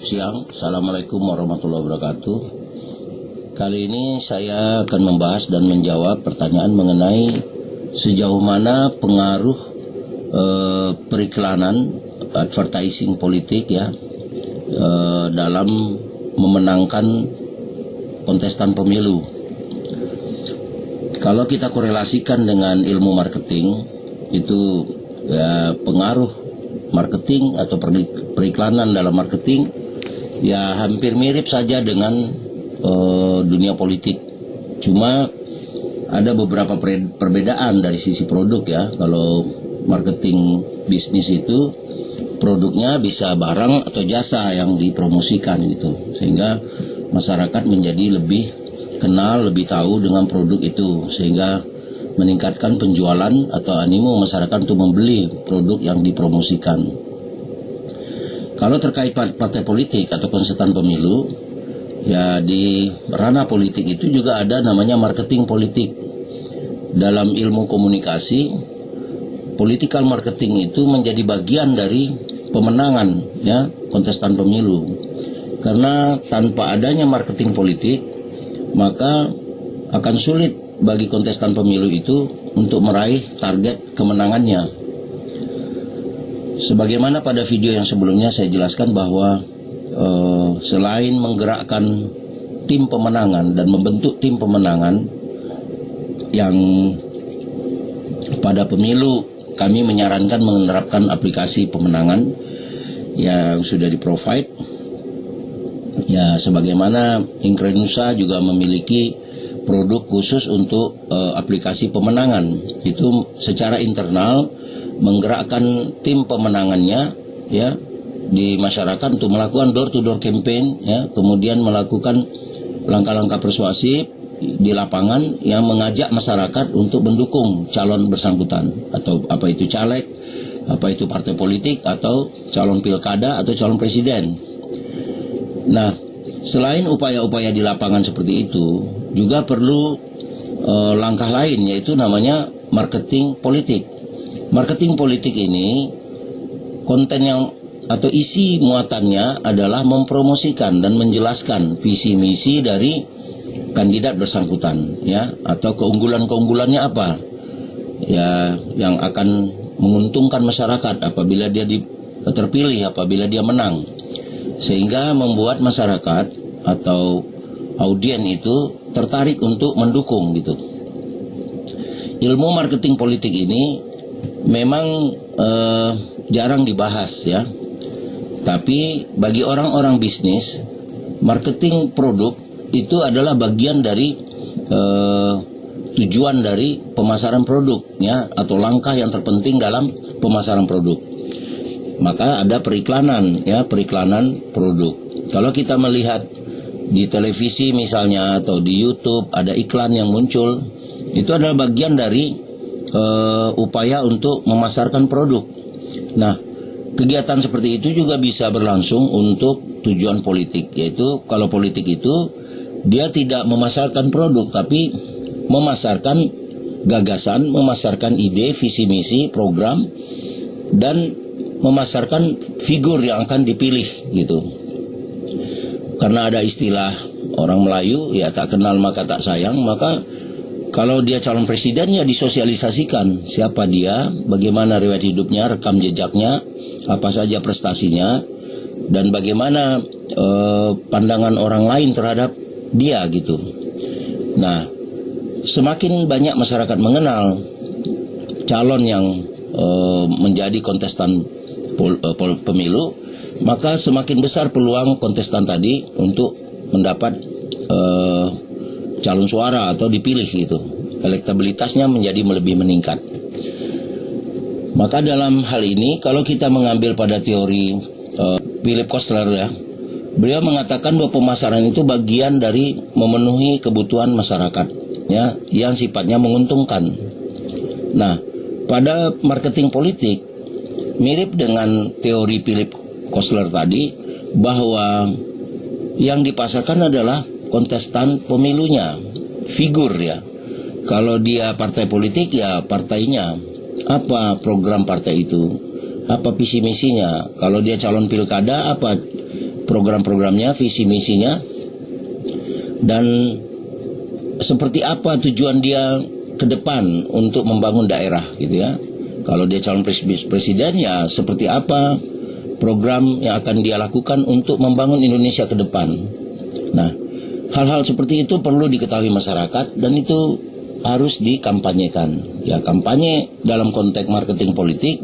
siang. Assalamualaikum warahmatullahi wabarakatuh. Kali ini saya akan membahas dan menjawab pertanyaan mengenai sejauh mana pengaruh periklanan, advertising politik ya dalam memenangkan kontestan pemilu. Kalau kita korelasikan dengan ilmu marketing, itu ya pengaruh marketing atau periklanan dalam marketing ya hampir mirip saja dengan dunia politik. Cuma ada beberapa perbedaan dari sisi produk ya. Kalau marketing bisnis itu produknya bisa barang atau jasa yang dipromosikan gitu, sehingga masyarakat menjadi lebih kenal, lebih tahu dengan produk itu, sehingga meningkatkan penjualan atau animo masyarakat untuk membeli produk yang dipromosikan. Kalau terkait partai politik atau kontestan pemilu, ya di ranah politik itu juga ada namanya marketing politik. Dalam ilmu komunikasi, political marketing itu menjadi bagian dari pemenangan ya kontestan pemilu. Karena tanpa adanya marketing politik, maka akan sulit bagi kontestan pemilu itu untuk meraih target kemenangannya. Sebagaimana pada video yang sebelumnya saya jelaskan bahwa selain menggerakkan tim pemenangan dan membentuk tim pemenangan yang pada pemilu kami menyarankan menerapkan aplikasi pemenangan yang sudah di-provide. Ya, sebagaimana Inkrenusa juga memiliki produk khusus untuk aplikasi pemenangan. Itu secara internal menggerakkan tim pemenangannya ya di masyarakat untuk melakukan door-to-door campaign ya, kemudian melakukan langkah-langkah persuasif di lapangan yang mengajak masyarakat untuk mendukung calon bersangkutan, atau apa itu caleg, apa itu partai politik, atau calon pilkada atau calon presiden. Nah, selain upaya-upaya di lapangan seperti itu, juga perlu langkah lain, yaitu namanya marketing politik. Marketing politik ini konten yang atau isi muatannya adalah mempromosikan dan menjelaskan visi misi dari kandidat bersangkutan ya, atau keunggulan-keunggulannya apa ya yang akan menguntungkan masyarakat apabila dia terpilih, apabila dia menang, sehingga membuat masyarakat atau audien itu tertarik untuk mendukung gitu. Ilmu marketing politik ini memang jarang dibahas ya. Tapi bagi orang-orang bisnis, marketing produk itu adalah bagian dari tujuan dari pemasaran produk ya, atau langkah yang terpenting dalam pemasaran produk. Maka ada periklanan ya, periklanan produk. Kalau kita melihat di televisi misalnya atau di YouTube ada iklan yang muncul, itu adalah bagian dari upaya untuk memasarkan produk. Nah, kegiatan seperti itu juga bisa berlangsung untuk tujuan politik, yaitu kalau politik itu dia tidak memasarkan produk tapi memasarkan gagasan, memasarkan ide, visi misi, program, dan memasarkan figur yang akan dipilih gitu. Karena ada istilah orang Melayu ya, tak kenal maka tak sayang, maka kalau dia calon presiden ya disosialisasikan siapa dia, bagaimana riwayat hidupnya, rekam jejaknya, apa saja prestasinya, dan bagaimana pandangan orang lain terhadap dia gitu. Nah, semakin banyak masyarakat mengenal calon yang menjadi kontestan pemilu, maka semakin besar peluang kontestan tadi untuk mendapat calon suara atau dipilih gitu. Elektabilitasnya menjadi lebih meningkat. Maka dalam hal ini kalau kita mengambil pada teori Philip Kotler ya, beliau mengatakan bahwa pemasaran itu bagian dari memenuhi kebutuhan masyarakat ya, yang sifatnya menguntungkan. Nah, pada marketing politik mirip dengan teori Philip Kotler tadi, bahwa yang dipasarkan adalah kontestan pemilunya, figur ya. Kalau dia partai politik ya partainya, apa program partai itu, apa visi misinya. Kalau dia calon pilkada, apa program-programnya, visi misinya, dan seperti apa tujuan dia ke depan untuk membangun daerah gitu ya. Kalau dia calon presiden, ya seperti apa program yang akan dia lakukan untuk membangun Indonesia ke depan. Nah, hal-hal seperti itu perlu diketahui masyarakat dan itu harus dikampanyekan. Ya, kampanye dalam konteks marketing politik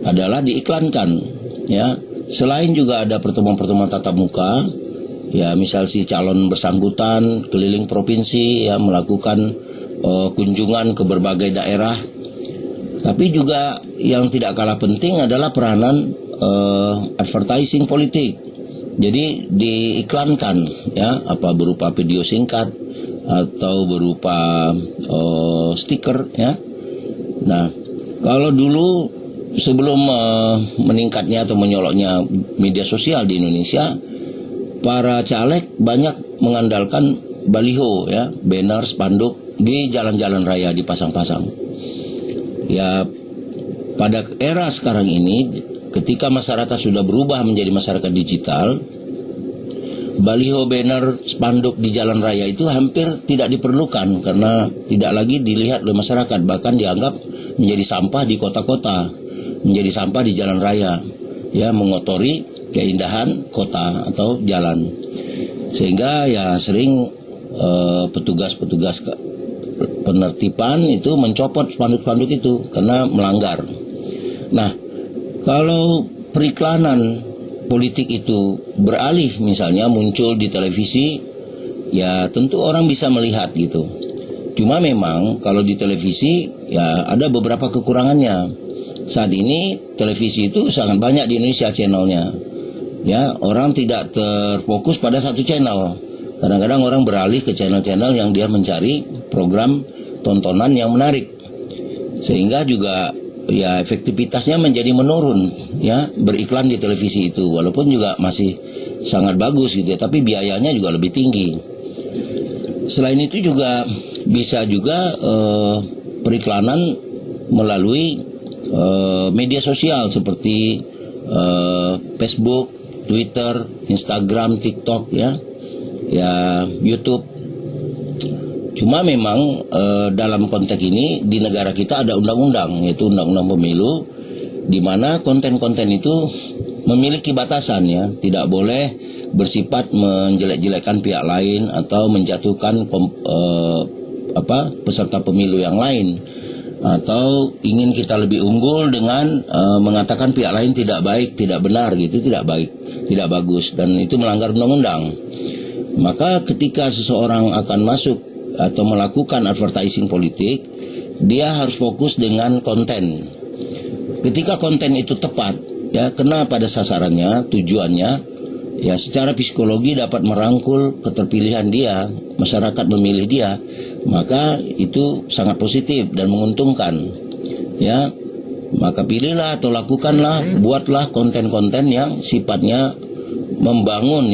adalah diiklankan. Ya, selain juga ada pertemuan-pertemuan tatap muka, ya misal si calon bersangkutan keliling provinsi ya melakukan kunjungan ke berbagai daerah. Tapi juga yang tidak kalah penting adalah peranan advertising politik. Jadi diiklankan ya, apa berupa video singkat atau berupa stiker ya. Nah, kalau dulu sebelum meningkatnya atau menyoloknya media sosial di Indonesia, para caleg banyak mengandalkan baliho ya, banner, spanduk di jalan-jalan raya dipasang-pasang. Ya, pada era sekarang ini ketika masyarakat sudah berubah menjadi masyarakat digital, baliho, banner, spanduk di jalan raya itu hampir tidak diperlukan karena tidak lagi dilihat oleh masyarakat, bahkan dianggap menjadi sampah di kota-kota, menjadi sampah di jalan raya, ya mengotori keindahan kota atau jalan. Sehingga ya sering petugas-petugas penertiban itu mencopot spanduk-spanduk itu karena melanggar. Nah, kalau periklanan politik itu beralih misalnya muncul di televisi, ya tentu orang bisa melihat gitu. Cuma memang kalau di televisi ya ada beberapa kekurangannya. Saat ini televisi itu sangat banyak di Indonesia channelnya. Ya, orang tidak terfokus pada satu channel. Kadang-kadang orang beralih ke channel-channel yang dia mencari program tontonan yang menarik. Sehingga juga ya efektivitasnya menjadi menurun ya beriklan di televisi itu, walaupun juga masih sangat bagus gitu ya, tapi biayanya juga lebih tinggi. Selain itu juga bisa juga periklanan melalui media sosial seperti Facebook, Twitter, Instagram, TikTok ya YouTube. Cuma memang dalam konteks ini di negara kita ada undang-undang, yaitu undang-undang pemilu, di mana konten-konten itu memiliki batasan ya, tidak boleh bersifat menjelek-jelekan pihak lain atau menjatuhkan peserta pemilu yang lain, atau ingin kita lebih unggul dengan mengatakan pihak lain tidak baik, tidak benar gitu, tidak baik, tidak bagus, dan itu melanggar undang-undang. Maka ketika seseorang akan masuk atau melakukan advertising politik, dia harus fokus dengan konten. Ketika konten itu tepat, ya kena pada sasarannya, tujuannya, ya secara psikologi dapat merangkul keterpilihan dia, masyarakat memilih dia, maka itu sangat positif dan menguntungkan. Ya, maka pilihlah atau lakukanlah, buatlah konten-konten yang sifatnya membangun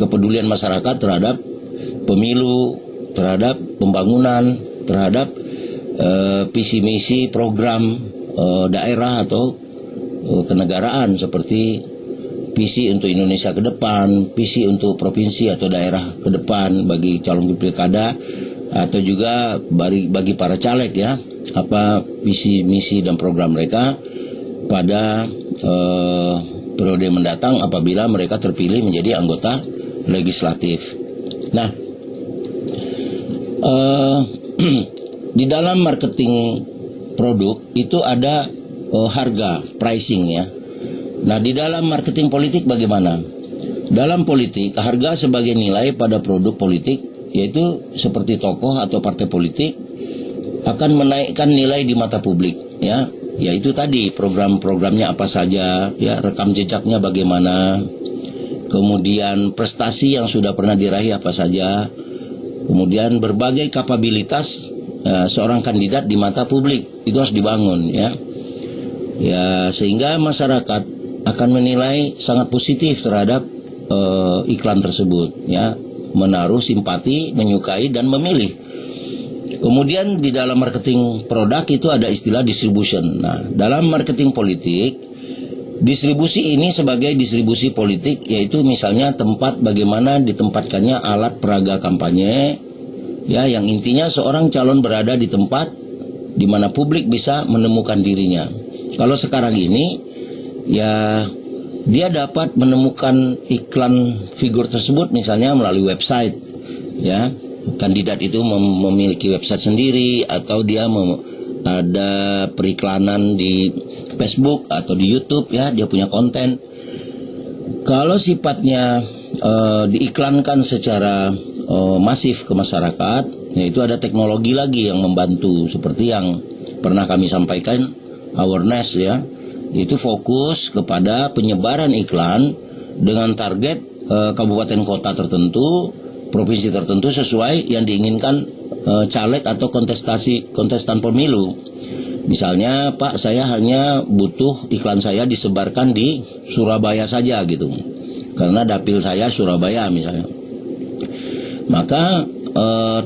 kepedulian masyarakat terhadap pemilu, terhadap pembangunan, terhadap visi misi program daerah atau kenegaraan, seperti visi untuk Indonesia ke depan, visi untuk provinsi atau daerah ke depan bagi calon pilkada, atau juga bagi para caleg ya, apa visi misi dan program mereka pada periode mendatang apabila mereka terpilih menjadi anggota legislatif. Nah, di dalam marketing produk itu ada harga, pricing ya. Nah, di dalam marketing politik bagaimana? Dalam politik, harga sebagai nilai pada produk politik, yaitu seperti tokoh atau partai politik akan menaikkan nilai di mata publik ya. Yaitu tadi program-programnya apa saja, ya rekam jejaknya bagaimana, kemudian prestasi yang sudah pernah diraih apa saja, kemudian berbagai kapabilitas seorang kandidat di mata publik itu harus dibangun ya. Ya, sehingga masyarakat akan menilai sangat positif terhadap iklan tersebut ya, menaruh simpati, menyukai dan memilih. Kemudian di dalam marketing produk itu ada istilah distribution. Nah, dalam marketing politik Distribusi ini sebagai distribusi politik, yaitu misalnya tempat bagaimana ditempatkannya alat peraga kampanye, ya, yang intinya seorang calon berada di tempat di mana publik bisa menemukan dirinya. Kalau sekarang ini, ya, dia dapat menemukan iklan figur tersebut misalnya melalui website, ya. Kandidat itu memiliki website sendiri, atau dia ada periklanan di Facebook atau di YouTube, ya, dia punya konten. Kalau sifatnya diiklankan secara masif ke masyarakat, yaitu ada teknologi lagi yang membantu, seperti yang pernah kami sampaikan, awareness, ya, itu fokus kepada penyebaran iklan dengan target kabupaten kota tertentu, provinsi tertentu sesuai yang diinginkan caleg atau kontestan pemilu. Misalnya, Pak, saya hanya butuh iklan saya disebarkan di Surabaya saja gitu, karena dapil saya Surabaya misalnya. Maka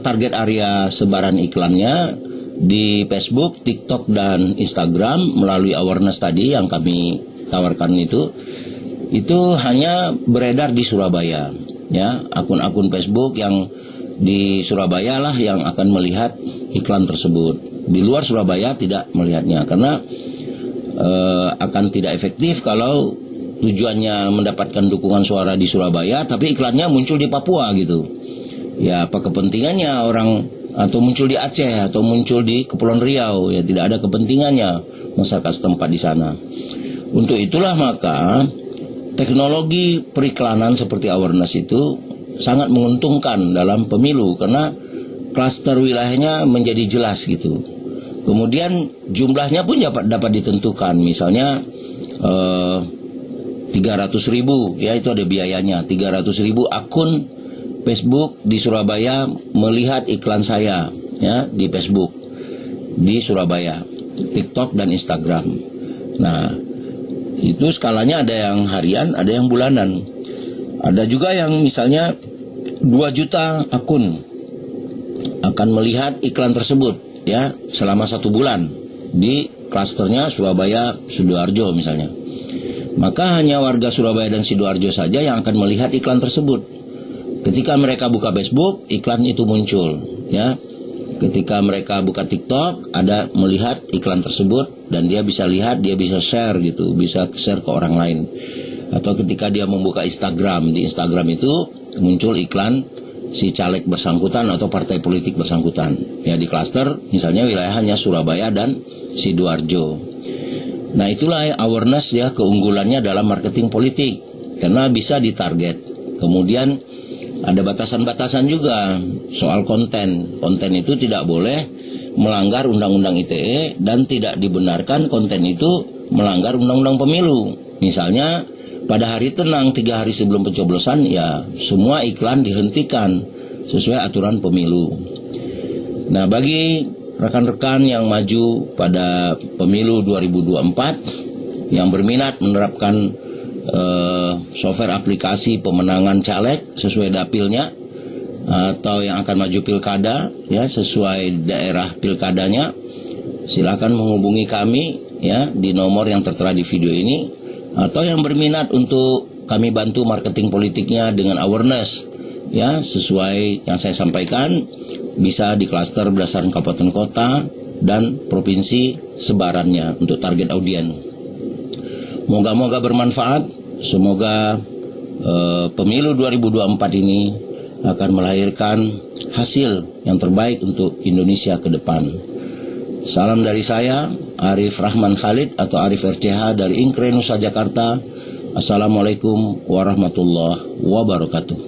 target area sebaran iklannya di Facebook, TikTok, dan Instagram melalui awareness tadi yang kami tawarkan itu hanya beredar di Surabaya, ya. Akun-akun Facebook yang di Surabaya lah yang akan melihat iklan tersebut. Di luar Surabaya tidak melihatnya, karena akan tidak efektif kalau tujuannya mendapatkan dukungan suara di Surabaya tapi iklannya muncul di Papua gitu. Ya, apa kepentingannya orang, atau muncul di Aceh atau muncul di Kepulauan Riau, ya, tidak ada kepentingannya masyarakat setempat di sana. Untuk itulah maka teknologi periklanan seperti awareness itu sangat menguntungkan dalam pemilu, karena klaster wilayahnya menjadi jelas gitu. Kemudian jumlahnya pun dapat ditentukan, misalnya 300.000, ya, itu ada biayanya. 300.000 akun Facebook di Surabaya melihat iklan saya, ya, di Facebook di Surabaya, TikTok, dan Instagram. Nah, itu skalanya ada yang harian, ada yang bulanan. Ada juga yang misalnya 2 juta akun akan melihat iklan tersebut, ya, selama 1 bulan di klasternya Surabaya Sidoarjo misalnya. Maka hanya warga Surabaya dan Sidoarjo saja yang akan melihat iklan tersebut. Ketika mereka buka Facebook, iklan itu muncul, ya. Ketika mereka buka TikTok, ada melihat iklan tersebut, dan dia bisa lihat, dia bisa share gitu, bisa share ke orang lain. Atau ketika dia membuka Instagram, di Instagram itu muncul iklan si caleg bersangkutan atau partai politik bersangkutan, ya, di klaster misalnya wilayahnya Surabaya dan Sidoarjo. Nah, itulah awareness, ya, keunggulannya dalam marketing politik, karena bisa ditarget. Kemudian ada batasan-batasan juga soal konten. Konten itu tidak boleh melanggar Undang-Undang ITE, dan tidak dibenarkan konten itu melanggar Undang-Undang Pemilu. Misalnya pada hari tenang 3 hari sebelum pencoblosan, ya, semua iklan dihentikan sesuai aturan pemilu. Nah, bagi rekan-rekan yang maju pada pemilu 2024 yang berminat menerapkan software aplikasi pemenangan caleg sesuai dapilnya, atau yang akan maju pilkada, ya, sesuai daerah pilkadanya, silakan menghubungi kami, ya, di nomor yang tertera di video ini. Atau yang berminat untuk kami bantu marketing politiknya dengan awareness, ya, sesuai yang saya sampaikan, bisa di klaster berdasarkan kabupaten kota dan provinsi sebarannya untuk target audien. Moga-moga bermanfaat. Semoga pemilu 2024 ini akan melahirkan hasil yang terbaik untuk Indonesia ke depan. Salam dari saya, Arif Rahman Khalid atau Arif RCH dari Inkre Nusa Jakarta. Assalamualaikum warahmatullahi wabarakatuh.